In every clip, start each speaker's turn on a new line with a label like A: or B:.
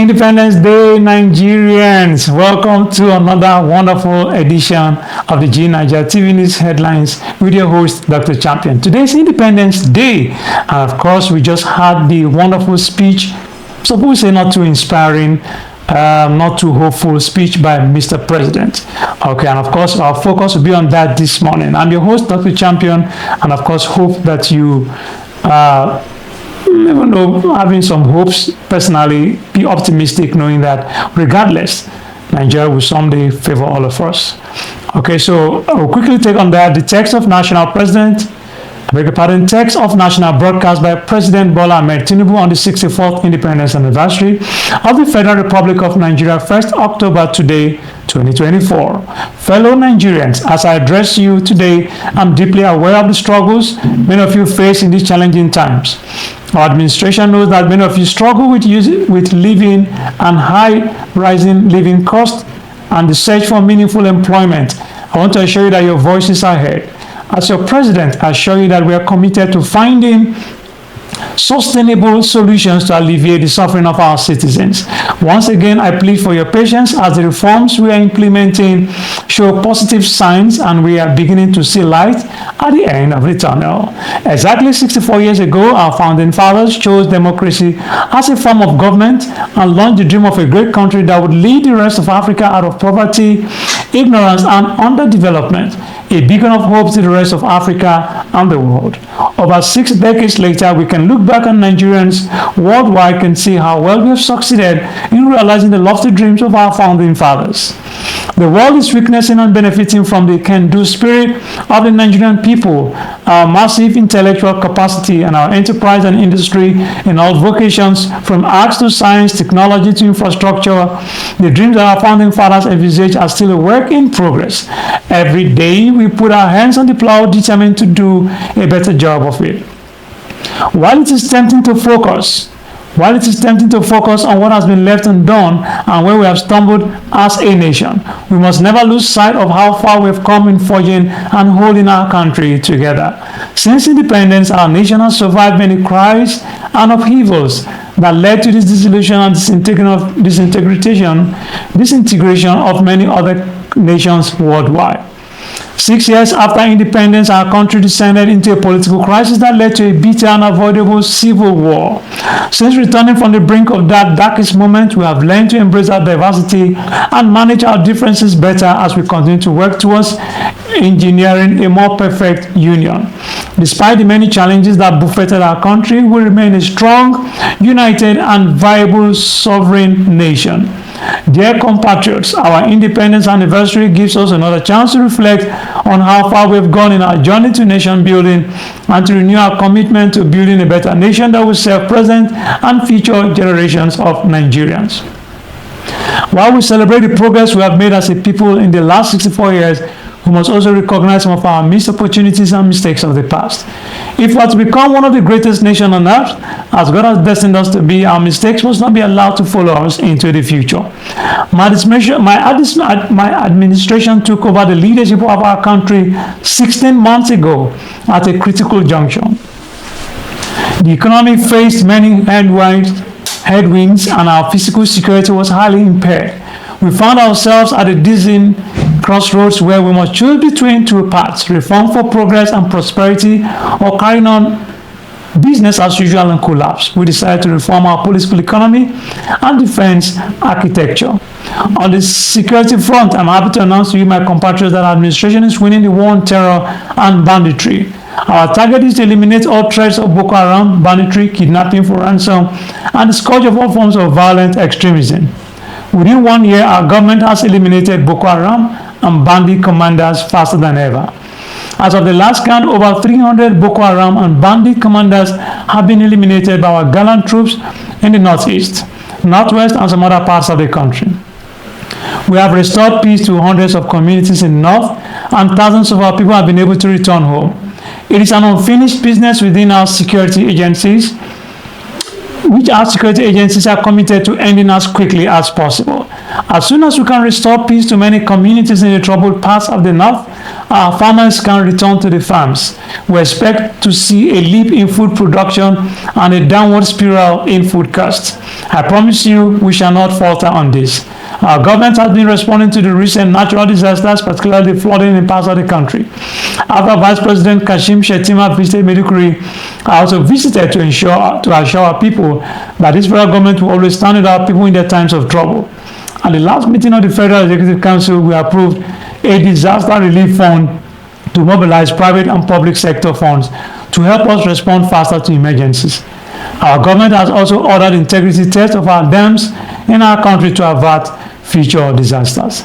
A: Independence Day, Nigerians. Welcome to another wonderful edition of the g9ija TV News Headlines with your host, Dr. Champion. Today's Independence Day. And of course, we just had the wonderful speech, some people say not too inspiring, not too hopeful speech by Mr. President. Okay, and of course, our focus will be on that this morning. I'm your host, Dr. Champion, and of course, hope that you even though having some hopes, personally, be optimistic knowing that regardless, Nigeria will someday favor all of us. Okay, so I'll quickly take on that. The text of national national broadcast by President Bola Ahmed Tinubu on the 64th Independence Anniversary of the Federal Republic of Nigeria, 1st October today, 2024. Fellow Nigerians, as I address you today, I'm deeply aware of the struggles many of you face in these challenging times. Our administration knows that many of you struggle with living and high rising living costs and the search for meaningful employment. I want to assure you that your voices are heard. As your president, I assure you that we are committed to finding sustainable solutions to alleviate the suffering of our citizens. Once again, I plead for your patience as the reforms we are implementing show positive signs and we are beginning to see light at the end of the tunnel. Exactly 64 years ago, our founding fathers chose democracy as a form of government and launched the dream of a great country that would lead the rest of Africa out of poverty, ignorance, and underdevelopment, a beacon of hope to the rest of Africa and the world. Over 6 decades later, we can look back on Nigerians worldwide and see how well we have succeeded in realizing the lofty dreams of our founding fathers. The world is witnessing and benefiting from the can-do spirit of the Nigerian people, our massive intellectual capacity, and our enterprise and industry in all vocations, from arts to science, technology to infrastructure. The dreams that our founding fathers envisaged are still a work in progress. Every day, we put our hands on the plow, determined to do a better job of it. While it is tempting to focus on what has been left undone and where we have stumbled as a nation, we must never lose sight of how far we have come in forging and holding our country together. Since independence, our nation has survived many crises and upheavals that led to this dissolution and disintegration of many other nations worldwide. 6 years after independence, our country descended into a political crisis that led to a bitter and unavoidable civil war. Since returning from the brink of that darkest moment, we have learned to embrace our diversity and manage our differences better as we continue to work towards engineering a more perfect union. Despite the many challenges that buffeted our country, we remain a strong, united, and viable sovereign nation. Dear compatriots, our independence anniversary gives us another chance to reflect on how far we have gone in our journey to nation building and to renew our commitment to building a better nation that will serve present and future generations of Nigerians. While we celebrate the progress we have made as a people in the last 64 years, we must also recognize some of our missed opportunities and mistakes of the past. If we are to become one of the greatest nations on earth, as God has destined us to be, our mistakes must not be allowed to follow us into the future. My administration took over the leadership of our country 16 months ago at a critical junction. The economy faced many headwinds, and our physical security was highly impaired. We found ourselves at a dizzying crossroads where we must choose between two paths: reform for progress and prosperity, or carrying on business as usual and collapse. We decided to reform our political economy and defense architecture. On the security front, I'm happy to announce to you, my compatriots, that our administration is winning the war on terror and banditry. Our target is to eliminate all threats of Boko Haram, banditry, kidnapping for ransom, and the scourge of all forms of violent extremism. Within 1 year, our government has eliminated Boko Haram and bandit commanders faster than ever. As of the last count, over 300 Boko Haram and bandit commanders have been eliminated by our gallant troops in the northeast, northwest, and some other parts of the country. We have restored peace to hundreds of communities in the north, and thousands of our people have been able to return home. It is an unfinished business within our security agencies, which our security agencies are committed to ending as quickly as possible. As soon as we can restore peace to many communities in the troubled parts of the north, our farmers can return to the farms. We expect to see a leap in food production and a downward spiral in food costs. I promise you, we shall not falter on this. Our government has been responding to the recent natural disasters, particularly the flooding in parts of the country. After Vice President Kashim Shettima visited Maiduguri, I also visited to assure our people that this federal government will always stand with our people in their times of trouble. At the last meeting of the Federal Executive Council, we approved a disaster relief fund to mobilize private and public sector funds to help us respond faster to emergencies. Our government has also ordered integrity tests of our dams in our country to avert future disasters.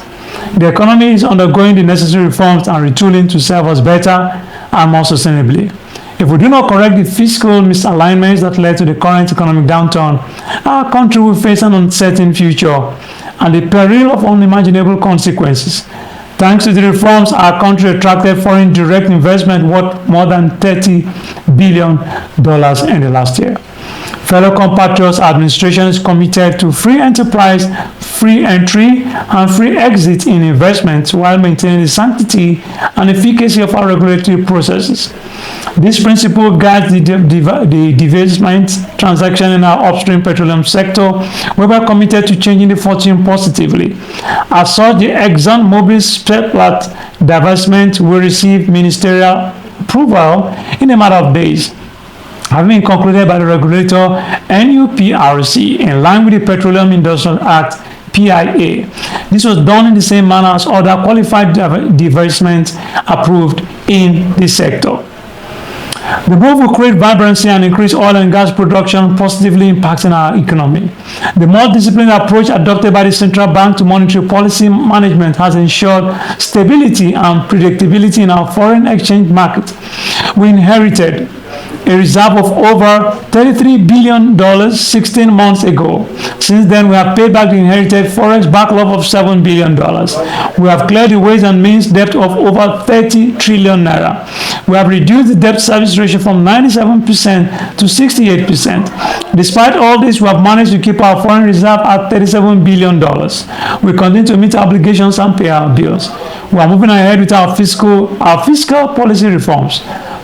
A: The economy is undergoing the necessary reforms and retooling to serve us better and more sustainably. If we do not correct the fiscal misalignments that led to the current economic downturn, our country will face an uncertain future and the peril of unimaginable consequences. Thanks to the reforms, our country attracted foreign direct investment worth more than $30 billion in the last year. Fellow compatriots, our administration is committed to free enterprise, free entry, and free exit in investments while maintaining the sanctity and efficacy of our regulatory processes. This principle guides the divestment transaction in our upstream petroleum sector, where we are committed to changing the fortune positively. As such, the ExxonMobil Spetlat divestment will receive ministerial approval in a matter of days, having been concluded by the regulator NUPRC in line with the Petroleum Industrial Act PIA. This was done in the same manner as other qualified divestments approved in the sector. The move will create vibrancy and increase oil and gas production, positively impacting our economy. The more disciplined approach adopted by the central bank to monetary policy management has ensured stability and predictability in our foreign exchange market. We inherited a reserve of over $33 billion 16 months ago. Since then, we have paid back the inherited forex backlog of $7 billion. We have cleared the ways and means debt of over 30 trillion naira. We have reduced the debt service ratio from 97% to 68%. Despite all this, we have managed to keep our foreign reserve at $37 billion. We continue to meet our obligations and pay our bills. We are moving ahead with our fiscal policy reforms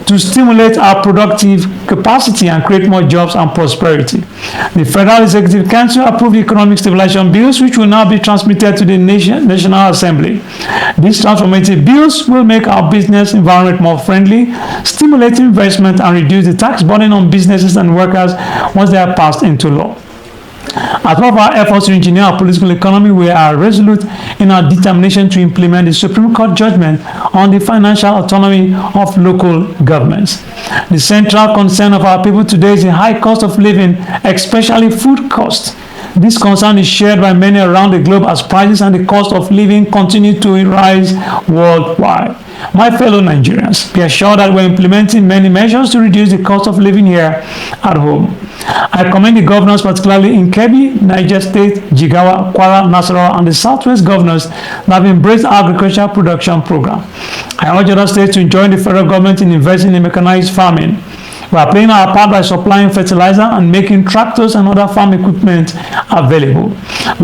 A: to stimulate our productive capacity and create more jobs and prosperity. The Federal Executive Council approved the economic stabilization bills, which will now be transmitted to the National Assembly. These transformative bills will make our business environment more friendly, stimulate investment, and reduce the tax burden on businesses and workers once they are passed into law. As part of our efforts to engineer our political economy, we are resolute in our determination to implement the Supreme Court judgment on the financial autonomy of local governments. The central concern of our people today is the high cost of living, especially food costs. This concern is shared by many around the globe as prices and the cost of living continue to rise worldwide. My fellow Nigerians, be assured that we're implementing many measures to reduce the cost of living here at home. I commend the governors, particularly in Kebbi, Niger State, Jigawa, Kwara, Nasarawa, and the Southwest governors that have embraced our agricultural production program. I urge other states to join the federal government in investing in mechanized farming. We are playing our part by supplying fertilizer and making tractors and other farm equipment available.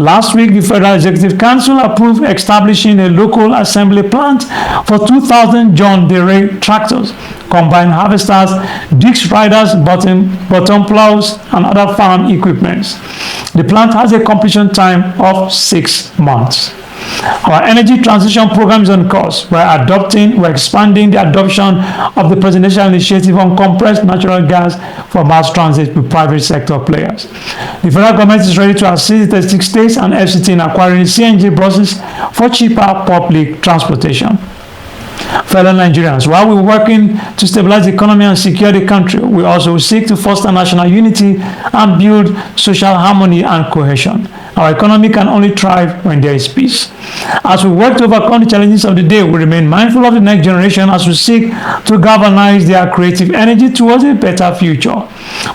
A: Last week, the Federal Executive Council approved establishing a local assembly plant for 2,000 John Deere tractors, combine harvesters, disc riders, bottom plows, and other farm equipment. The plant has a completion time of 6 months. Our energy transition program is on course. We're expanding the adoption of the presidential initiative on compressed natural gas for mass transit with private sector players. The federal government is ready to assist the 36 states and FCT in acquiring CNG buses for cheaper public transportation. Fellow Nigerians, while we're working to stabilize the economy and secure the country, we also seek to foster national unity and build social harmony and cohesion. Our economy can only thrive when there is peace. As we work to overcome the challenges of the day, we remain mindful of the next generation as we seek to galvanize their creative energy towards a better future.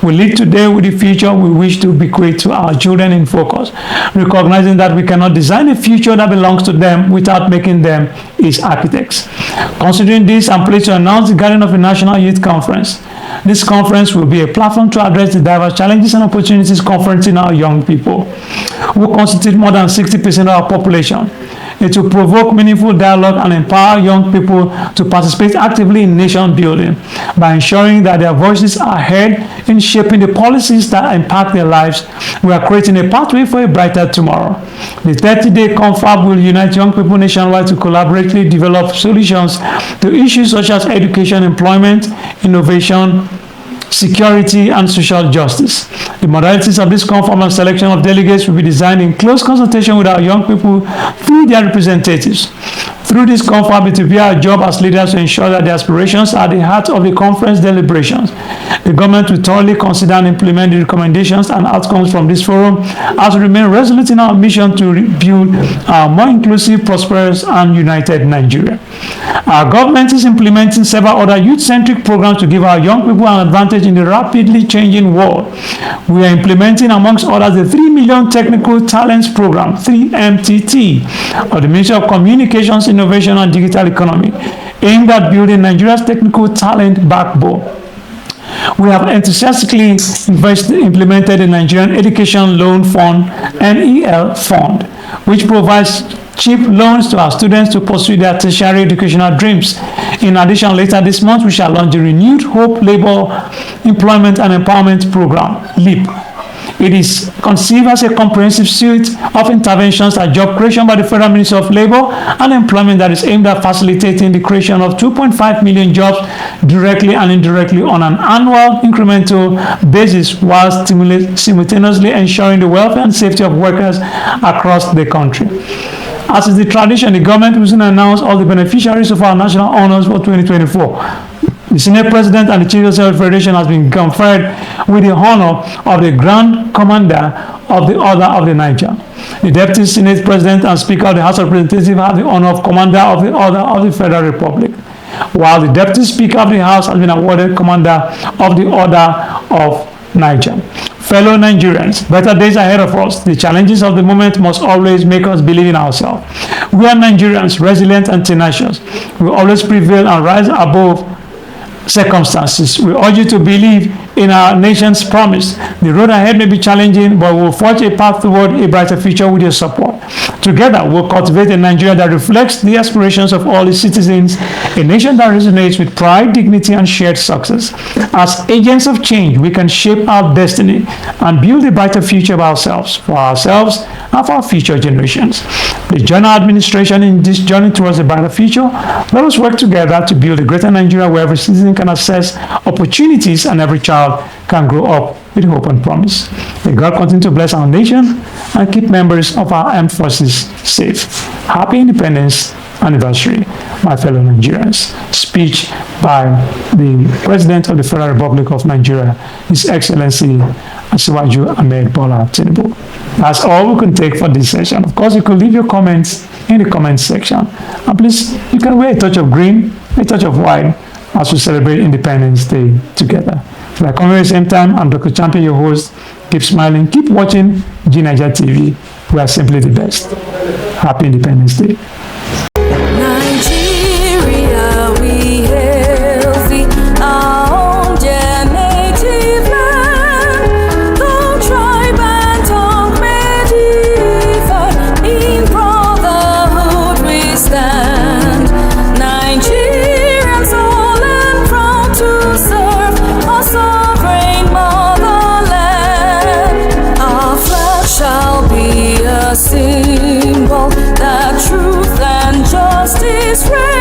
A: We live today with the future we wish to bequeath to our children in focus, recognizing that we cannot design a future that belongs to them without making them its architects. Considering this, I'm pleased to announce the gathering of a National Youth Conference. This conference will be a platform to address the diverse challenges and opportunities confronting our young people, who constitute more than 60% of our population. It will provoke meaningful dialogue and empower young people to participate actively in nation building by ensuring that their voices are heard in shaping the policies that impact their lives. We are creating a pathway for a brighter tomorrow. The 30-day confab will unite young people nationwide to collaboratively develop solutions to issues such as education, employment, innovation, security, and social justice. The modalities of this confab and selection of delegates will be designed in close consultation with our young people through their representatives. Through this confab, it will be our job as leaders to ensure that the aspirations are at the heart of the conference deliberations. The government will thoroughly consider and implement the recommendations and outcomes from this forum as we remain resolute in our mission to build a more inclusive, prosperous, and united Nigeria. Our government is implementing several other youth-centric programs to give our young people an advantage in the rapidly changing world. We are implementing, amongst others, the 3 Million Technical Talents Program, 3MTT, of the Ministry of Communications, Innovation and Digital Economy, aimed at building Nigeria's technical talent backbone. We have enthusiastically implemented the Nigerian Education Loan Fund, NEL Fund, which provides cheap loans to our students to pursue their tertiary educational dreams. In addition, later this month, we shall launch the Renewed Hope Labor Employment and Empowerment Program, LEAP. It is conceived as a comprehensive suite of interventions at job creation by the Federal Ministry of Labor and Employment that is aimed at facilitating the creation of 2.5 million jobs directly and indirectly on an annual incremental basis, while simultaneously ensuring the welfare and safety of workers across the country. As is the tradition, the government will soon announce all the beneficiaries of our national honors for 2024. The Senate President and the Chief Executive of the Federation has been conferred with the honor of the Grand Commander of the Order of the Niger. The Deputy Senate President and Speaker of the House of Representatives have the honor of Commander of the Order of the Federal Republic, while the Deputy Speaker of the House has been awarded Commander of the Order of Niger. Fellow Nigerians, better days ahead of us. The challenges of the moment must always make us believe in ourselves. We are Nigerians, resilient and tenacious. We always prevail and rise above circumstances. We urge you to believe in our nation's promise. The road ahead may be challenging, but we'll forge a path toward a brighter future with your support. Together, we'll cultivate a Nigeria that reflects the aspirations of all its citizens, a nation that resonates with pride, dignity, and shared success. As agents of change, we can shape our destiny and build a brighter future of ourselves, for ourselves, and for our future generations. Please join our administration in this journey towards a brighter future. Let us work together to build a greater Nigeria where every citizen can access opportunities and every child can grow up with hope and promise. May God continue to bless our nation and keep members of our armed forces safe. Happy Independence Anniversary, my fellow Nigerians. Speech by the President of the Federal Republic of Nigeria, His Excellency Asiwaju Ahmed Bola Tinubu. That's all we can take for this session. Of course, you could leave your comments in the comment section. And please, you can wear a touch of green, a touch of white as we celebrate Independence Day together. So I come here at the same time, I'm Dr. Champion, your host. Keep smiling, keep watching g9ija TV. We are simply the best. Happy Independence Day.
B: Symbol that truth and justice reign.